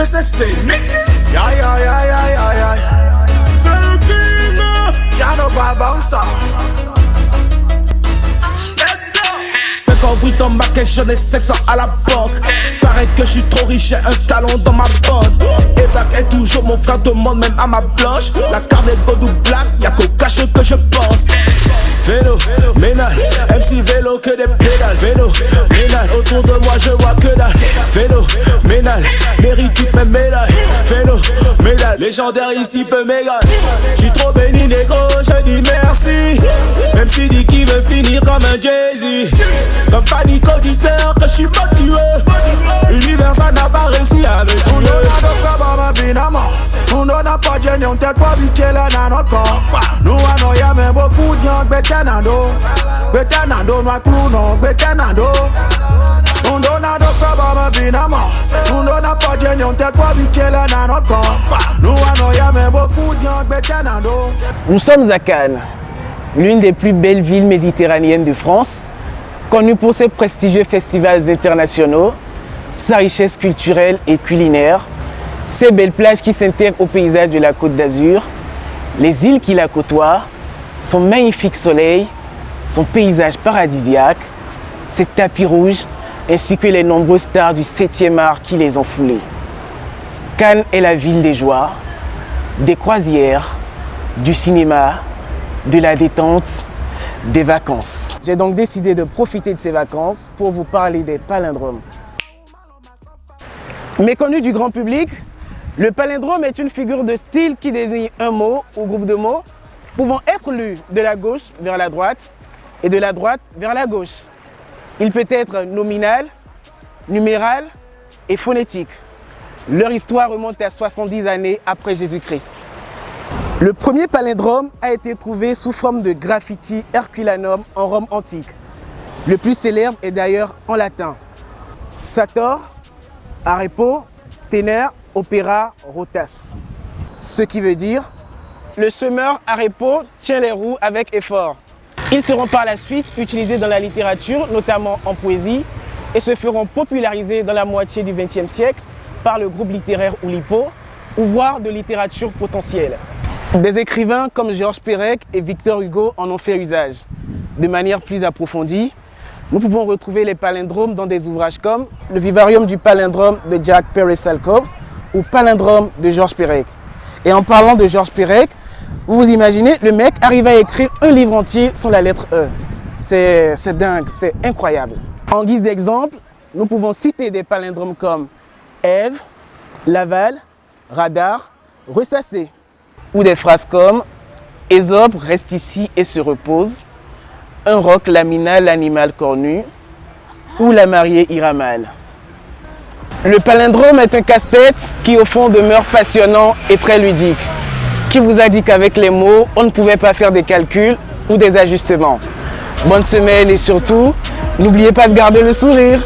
C'est niggas. Ya. C'est le crime. Tiens, nos babans, ça. C'est quand oui dans ma caisse, j'en ai 700 à la banque. Paraît que je suis trop riche, j'ai un talent dans ma bande. Et Black est toujours mon frère, demande même à ma blanche. La carte est gold ou black, y'a qu'au cash que je pense. Vélo, ménal, MC vélo que des pédales. Vélo, ménal, autour de moi je vois que dalle. Vélo, ménal, mérite toutes mes médailles. Vélo, ménal, légendaire ici peut m'égaler. J'suis trop béni négro, je dis merci. Même si dit qu'il veut finir comme un Jay-Z. Comme panique auditeur que j'suis pas tué. Universal n'a pas réussi à me tuer. On n'a pas de génie, on t'a quoi vu que là n'a encore. Nous on y a même beaucoup de gens betanando. Betanando, noa clou non, betanando. On n'a pas de on n'a pas de génie, on t'a quoi vu que là n'a encore. Nous on y a même beaucoup de gens betanando. Nous sommes à Cannes, l'une des plus belles villes méditerranéennes de France, connue pour ses prestigieux festivals internationaux, sa richesse culturelle et culinaire, ses belles plages qui s'intègrent au paysage de la Côte d'Azur, les îles qui la côtoient, son magnifique soleil, son paysage paradisiaque, ses tapis rouges, ainsi que les nombreuses stars du 7e art qui les ont foulés. Cannes est la ville des joies, des croisières, du cinéma, de la détente, des vacances. J'ai donc décidé de profiter de ces vacances pour vous parler des palindromes. Méconnu du grand public, le palindrome est une figure de style qui désigne un mot ou groupe de mots pouvant être lu de la gauche vers la droite et de la droite vers la gauche. Il peut être nominal, numéral et phonétique. Leur histoire remonte à 70 années après Jésus-Christ. Le premier palindrome a été trouvé sous forme de graffiti Herculanum en Rome antique. Le plus célèbre est d'ailleurs en latin. Sator, arepo, tener, opera, rotas. Ce qui veut dire le semeur arepo tient les roues avec effort. Ils seront par la suite utilisés dans la littérature, notamment en poésie, et se feront populariser dans la moitié du XXe siècle par le groupe littéraire Oulipo, ou voire de littérature potentielle. Des écrivains comme Georges Perec et Victor Hugo en ont fait usage. De manière plus approfondie, nous pouvons retrouver les palindromes dans des ouvrages comme Le Vivarium du palindrome de Jack Perry-Salkov ou Palindrome de Georges Perec. Et en parlant de Georges Perec, vous vous imaginez, le mec arrive à écrire un livre entier sans la lettre E. C'est dingue, c'est incroyable. En guise d'exemple, nous pouvons citer des palindromes comme Ève, Laval, Radar, Ressassé. Ou des phrases comme Ésope reste ici et se repose, un roc lamina l'animal cornu, ou la mariée ira mal. Le palindrome est un casse-tête qui au fond demeure passionnant et très ludique. Qui vous a dit qu'avec les mots, on ne pouvait pas faire des calculs ou des ajustements? Bonne semaine et surtout, n'oubliez pas de garder le sourire.